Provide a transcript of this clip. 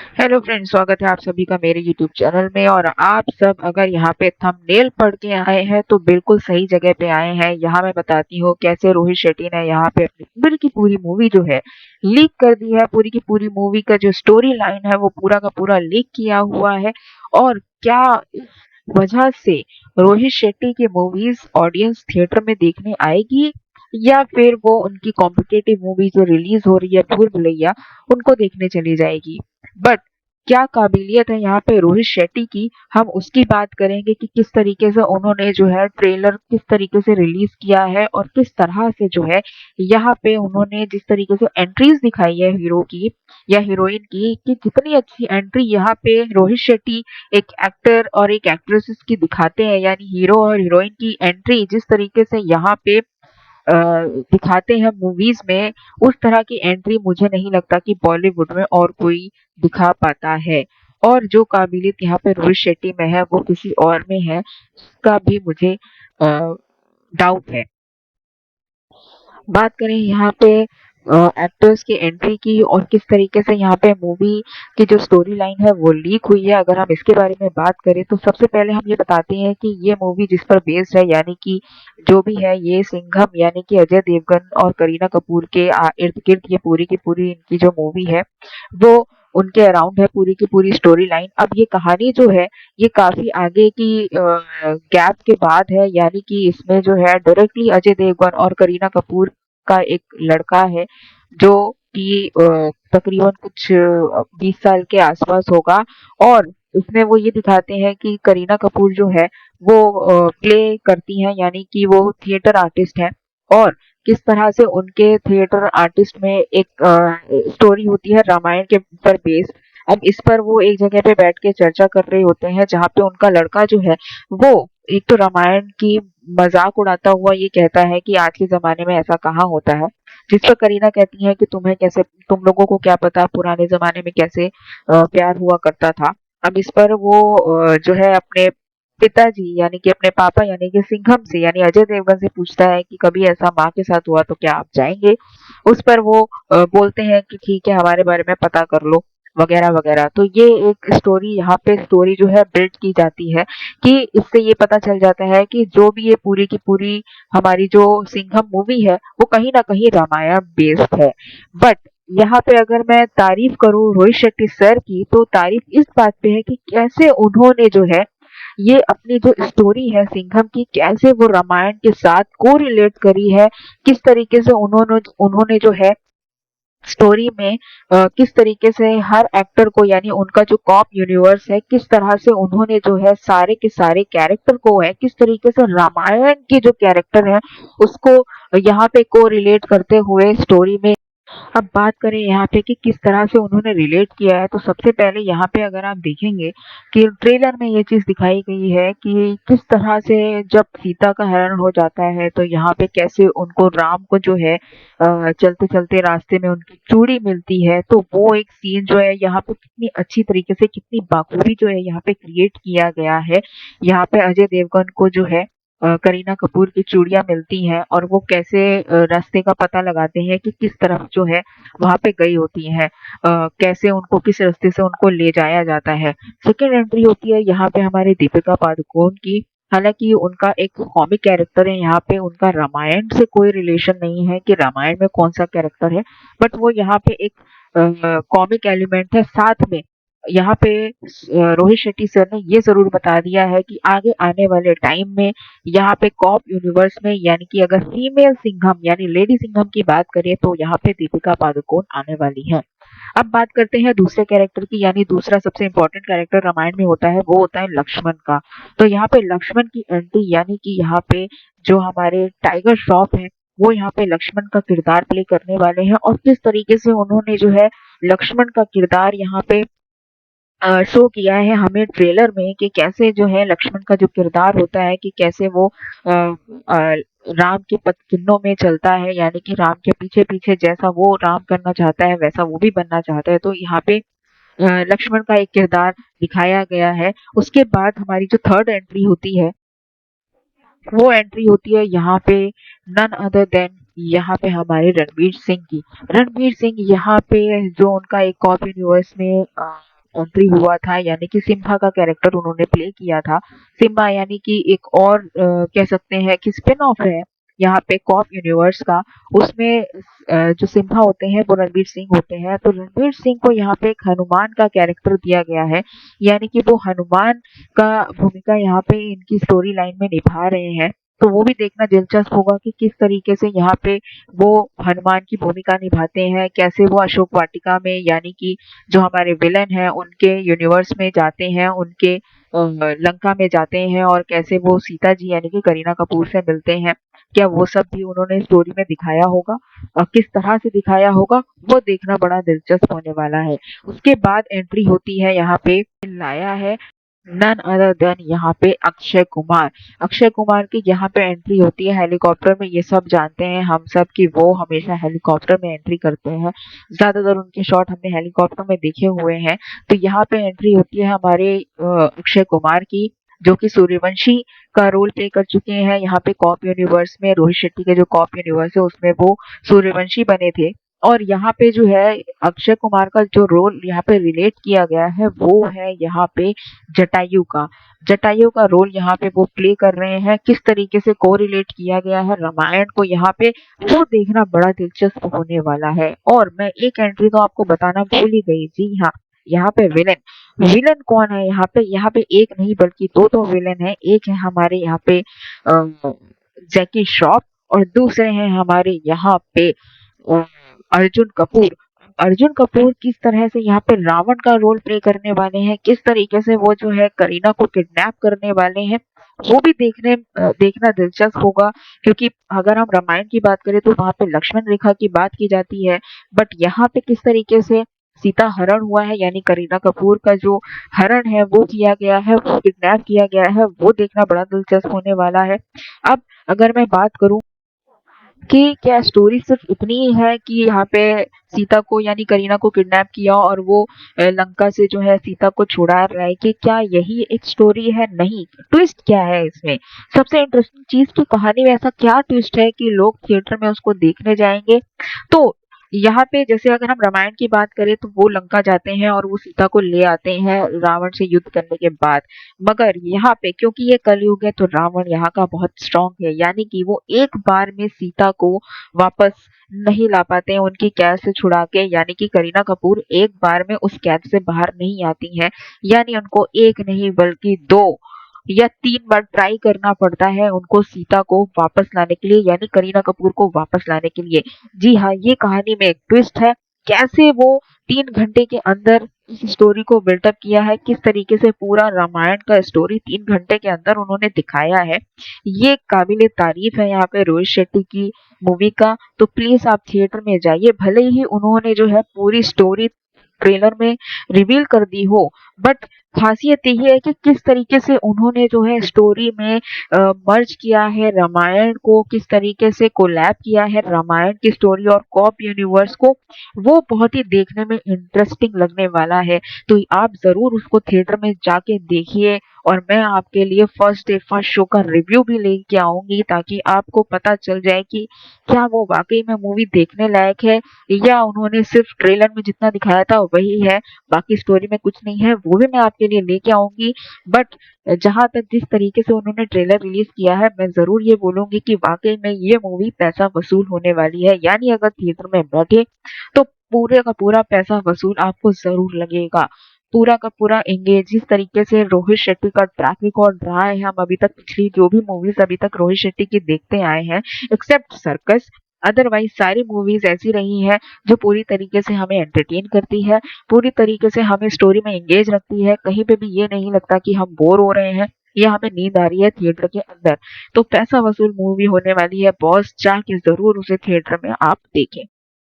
Hello friends, स्वागत है आप सभी का मेरे यूट्यूब चैनल में। और आप सब अगर यहाँ पे थंबनेल पढ़ के आए हैं तो बिल्कुल सही जगह पे आए हैं। यहाँ मैं बताती हूँ कैसे रोहित शेट्टी ने यहाँ पे अपनी पूरी की पूरी मूवी जो है लीक कर दी है। पूरी की पूरी मूवी का जो स्टोरी लाइन है वो पूरा का पूरा लीक किया हुआ है। और क्या इस वजह से रोहित शेट्टी की मूवीज ऑडियंस थिएटर में देखने आएगी, या फिर वो उनकी कॉम्पिटिटिव मूवी जो रिलीज हो रही है भूल भुलैया उनको देखने चली जाएगी। बट क्या काबिलियत है यहाँ पे रोहित शेट्टी की, हम उसकी बात करेंगे कि किस तरीके से उन्होंने जो है ट्रेलर किस तरीके से रिलीज किया है और किस तरह से जो है यहाँ पे उन्होंने जिस तरीके से एंट्रीज दिखाई है हीरो की या हीरोइन की, कि कितनी अच्छी एंट्री यहाँ पे रोहित शेट्टी एक एक्टर और एक एक्ट्रेसेस की दिखाते हैं। यानी हीरो और हीरोइन की एंट्री जिस तरीके से यहाँ पे दिखाते हैं मूवीज में, उस तरह की एंट्री मुझे नहीं लगता कि बॉलीवुड में और कोई दिखा पाता है। और जो काबिलियत यहाँ पे रोहित शेट्टी में है वो किसी और में है, इसका भी मुझे डाउट है। बात करें यहाँ पे एक्टर्स की एंट्री की और किस तरीके से यहाँ पे मूवी की जो स्टोरी लाइन है वो लीक हुई है, अगर हम इसके बारे में बात करें तो सबसे पहले हम ये बताते हैं कि ये मूवी जिस पर बेस्ड है, यानी कि जो भी है ये सिंघम यानी कि अजय देवगन और करीना कपूर के इर्द गिर्द ये पूरी की पूरी इनकी जो मूवी है वो उनके अराउंड है पूरी की पूरी स्टोरी लाइन। अब ये कहानी जो है ये काफी आगे की गैप के बाद है, यानी कि इसमें जो है डायरेक्टली अजय देवगन और करीना कपूर का एक लड़का है जो कि तकरीबन कुछ 20 साल के आसपास होगा। और उसमें वो ये दिखाते हैं कि करीना कपूर जो है वो प्ले करती हैं, यानी कि वो थिएटर आर्टिस्ट है। और किस तरह से उनके थिएटर आर्टिस्ट में एक स्टोरी होती है रामायण के ऊपर बेस्ड। अब इस पर वो एक जगह पे बैठ के चर्चा कर रहे होते हैं जहाँ पे उनका लड़का जो है वो एक तो रामायण की मजाक उड़ाता हुआ ये कहता है कि आज के ज़माने में ऐसा कहाँ होता है, जिस पर करीना कहती है कि तुम्हें कैसे, तुम लोगों को क्या पता पुराने ज़माने में कैसे प्यार हुआ करता था। अब इस पर वो जो है अपने पिताजी यानी कि अपने पापा यानी कि सिंघम से यानी अजय देवगन से पूछता है कि कभी ऐसा माँ के साथ हुआ तो क्या आप जाएंगे। उस पर वो बोलते हैं कि ठीक है, हमारे बारे में पता कर लो वगैरह वगैरह। तो ये एक स्टोरी यहाँ पे स्टोरी जो है बिल्ड की जाती है कि इससे ये पता चल जाता है कि जो भी ये पूरी की पूरी हमारी जो सिंघम मूवी है वो कहीं ना कहीं रामायण बेस्ड है। बट यहाँ पे अगर मैं तारीफ करूँ रोहित शेट्टी सर की, तो तारीफ इस बात पे है कि कैसे उन्होंने जो है ये अपनी जो स्टोरी है सिंघम की कैसे वो रामायण के साथ को रिलेट करी है। किस तरीके से उन्होंने उन्होंने जो है स्टोरी में किस तरीके से हर एक्टर को यानी उनका जो कॉप यूनिवर्स है किस तरह से उन्होंने जो है सारे के सारे कैरेक्टर को है किस तरीके से रामायण के जो कैरेक्टर है उसको यहाँ पे को रिलेट करते हुए स्टोरी में। अब बात करें यहाँ पे कि किस तरह से उन्होंने रिलेट किया है, तो सबसे पहले यहाँ पे अगर आप देखेंगे कि ट्रेलर में ये चीज दिखाई गई है कि किस तरह से जब सीता का हरण हो जाता है तो यहाँ पे कैसे उनको राम को जो है चलते चलते रास्ते में उनकी चूड़ी मिलती है। तो वो एक सीन जो है यहाँ पे कितनी अच्छी तरीके से कितनी बाखूबी जो है यहाँ पे क्रिएट किया गया है। यहाँ पे अजय देवगन को जो है करीना कपूर की चूड़ियां मिलती हैं और वो कैसे रास्ते का पता लगाते हैं कि किस तरफ जो है वहां पे गई होती हैं, कैसे उनको किस रास्ते से उनको ले जाया जाता है। सेकेंड एंट्री होती है यहाँ पे हमारे दीपिका पादुकोण की। हालांकि उनका एक कॉमिक कैरेक्टर है यहाँ पे, उनका रामायण से कोई रिलेशन नहीं है कि रामायण में कौन सा कैरेक्टर है, बट वो यहाँ पे एक कॉमिक एलिमेंट है। साथ में यहाँ पे रोहित शेट्टी सर ने ये जरूर बता दिया है कि आगे आने वाले टाइम में यहाँ पे कॉप यूनिवर्स में यानी कि अगर फीमेल सिंघम यानी लेडी सिंघम की बात करें तो यहाँ पे दीपिका पादुकोण आने वाली है। अब बात करते हैं दूसरे कैरेक्टर की, यानी दूसरा सबसे इंपॉर्टेंट कैरेक्टर रामायण में होता है वो होता है लक्ष्मण का। तो यहाँ पे लक्ष्मण की एंट्री यानी कि यहाँ पे जो हमारे टाइगर श्रॉफ है वो यहाँ पे लक्ष्मण का किरदार प्ले करने वाले हैं। और किस तरीके से उन्होंने जो है लक्ष्मण का किरदार यहाँ पे शो किया है हमें ट्रेलर में कि कैसे जो है लक्ष्मण का जो किरदार होता है कि कैसे वो राम के पद चिन्हों में चलता है, यानी कि राम के पीछे पीछे जैसा वो राम करना चाहता है वैसा वो भी बनना चाहता है। तो यहाँ पे लक्ष्मण का एक किरदार दिखाया गया है। उसके बाद हमारी जो थर्ड एंट्री होती है वो एंट्री होती है यहाँ पे नन अदर देन यहाँ पे हमारे रणवीर सिंह की। रणवीर सिंह यहाँ पे जो उनका एक कॉप यूनिवर्स में एंट्री हुआ था, यानी कि सिम्बा का कैरेक्टर उन्होंने प्ले किया था। सिम्बा यानी कि एक और कह सकते हैं कि स्पिन ऑफ है यहाँ पे कॉप यूनिवर्स का। उसमें जो सिम्बा होते हैं वो रणवीर सिंह होते हैं, तो रणवीर सिंह को यहाँ पे एक हनुमान का कैरेक्टर दिया गया है, यानी कि वो हनुमान का भूमिका यहाँ पे इनकी स्टोरी लाइन में निभा रहे हैं। तो वो भी देखना दिलचस्प होगा कि किस तरीके से यहाँ पे वो हनुमान की भूमिका निभाते हैं, कैसे वो अशोक वाटिका में यानी कि जो हमारे विलन हैं उनके यूनिवर्स में जाते हैं, उनके लंका में जाते हैं, और कैसे वो सीता जी यानी कि करीना कपूर से मिलते हैं। क्या वो सब भी उन्होंने स्टोरी में दिखाया होगा और किस तरह से दिखाया होगा, वो देखना बड़ा दिलचस्प होने वाला है। उसके बाद एंट्री होती है यहाँ पे, लाया है नन अदर देन यहाँ पे अक्षय कुमार। अक्षय कुमार की यहाँ पे एंट्री होती है हेलीकॉप्टर में। ये सब जानते हैं हम सब कि वो हमेशा हेलीकॉप्टर में एंट्री करते हैं, ज्यादातर उनके शॉट हमने हेलीकॉप्टर में देखे हुए हैं। तो यहाँ पे एंट्री होती है हमारे अक्षय कुमार की, जो कि सूर्यवंशी का रोल प्ले कर चुके हैं यहाँ पे कॉप यूनिवर्स में। रोहित शेट्टी के जो कॉप यूनिवर्स है उसमें वो सूर्यवंशी बने थे। और यहाँ पे जो है अक्षय कुमार का जो रोल यहाँ पे रिलेट किया गया है वो है यहाँ पे जटायु का। जटायु का रोल यहाँ पे वो प्ले कर रहे हैं। किस तरीके से को रिलेट किया गया है रामायण को यहाँ पे, वो देखना बड़ा दिलचस्प होने वाला है। और मैं एक एंट्री तो आपको बताना भूल ही गई, जी हाँ, यहाँ पे विलेन। विलेन कौन है यहाँ पे? यहाँ पे एक नहीं बल्कि दो विलेन है। एक है हमारे यहाँ पे जैकी श्रॉफ, और दूसरे हैं हमारे यहाँ पे अ, अर्जुन कपूर। अर्जुन कपूर किस तरह से यहाँ पे रावण का रोल प्ले करने वाले हैं, किस तरीके से वो जो है करीना को किडनैप करने वाले हैं, वो भी देखना दिलचस्प होगा। क्योंकि अगर हम रामायण की बात करें तो वहां पे लक्ष्मण रेखा की बात की जाती है, बट यहाँ पे किस तरीके से सीता हरण हुआ है, यानी करीना कपूर का जो हरण है वो किया गया है, वो किडनैप किया गया है, वो देखना बड़ा दिलचस्प होने वाला है। अब अगर मैं बात करूं कि क्या स्टोरी सिर्फ इतनी ही है कि यहाँ पे सीता को यानी करीना को किडनैप किया और वो लंका से जो है सीता को छुड़ा रहा है, कि क्या यही एक स्टोरी है? नहीं, ट्विस्ट क्या है इसमें? सबसे इंटरेस्टिंग चीज की कहानी में ऐसा क्या ट्विस्ट है कि लोग थिएटर में उसको देखने जाएंगे? तो यहाँ पे जैसे अगर हम रामायण की बात करें तो वो लंका जाते हैं और वो सीता को ले आते हैं रावण से युद्ध करने के बाद। मगर यहाँ पे क्योंकि ये कलयुग है तो रावण यहाँ का बहुत स्ट्रांग है, यानी कि वो एक बार में सीता को वापस नहीं ला पाते हैं उनकी कैद से छुड़ा के, यानी कि करीना कपूर एक बार में उस कैद से बाहर नहीं आती हैं। यानी उनको एक नहीं बल्कि दो या तीन बार ट्राई करना पड़ता है उनको सीता को वापस लाने के लिए, यानी करीना कपूर को वापस लाने के लिए। जी हाँ, ये कहानी में एक ट्विस्ट है। कैसे वो 3 घंटे के अंदर इस स्टोरी को बिल्टअप किया है, किस तरीके से पूरा रामायण का स्टोरी 3 घंटे के अंदर उन्होंने दिखाया है, ये काबिले तारीफ है यहाँ पे रोहित शेट्टी की मूवी का। तो प्लीज आप थिएटर में जाइए, भले ही उन्होंने जो है पूरी स्टोरी ट्रेलर में रिवील कर दी हो, बट खासियत यही है कि किस तरीके से उन्होंने जो है स्टोरी में मर्ज किया है रामायण को, किस तरीके से कोलैब किया है रामायण की स्टोरी और कॉप यूनिवर्स को, वो बहुत ही देखने में इंटरेस्टिंग लगने वाला है। तो आप जरूर उसको थिएटर में जाके देखिए, और मैं आपके लिए फर्स्ट डे फर्स्ट शो का रिव्यू भी लेके आऊंगी, ताकि आपको पता चल जाए कि क्या वो वाकई में मूवी देखने लायक है, या उन्होंने सिर्फ ट्रेलर में जितना दिखाया था वही है, बाकी स्टोरी में कुछ नहीं है। वो भी मैं आपके लिए लेके आऊंगी। बट जहां तक जिस तरीके से उन्होंने ट्रेलर रिलीज किया है, मैं जरूर ये बोलूंगी कि वाकई में ये मूवी पैसा वसूल होने वाली है। यानी अगर थिएटर में बैठे तो पूरे का पूरा पैसा वसूल आपको जरूर लगेगा। पूरा का पूरा एंगेज, जिस तरीके से रोहित शेट्टी का ट्रैक रिकॉर्ड रहा है, हम अभी तक पिछली जो भी मूवीज अभी तक रोहित शेट्टी की देखते आए हैं, एक्सेप्ट सर्कस, अदरवाइज सारी मूवीज ऐसी रही है जो पूरी तरीके से हमें एंटरटेन करती है, पूरी तरीके से हमें स्टोरी में एंगेज रखती है। कहीं पे भी ये नहीं लगता कि हम बोर हो रहे हैं या हमें नींद आ रही है थिएटर के अंदर। तो पैसा वसूल मूवी होने वाली है बॉस, जाके जरूर उसे थिएटर में आप देखें।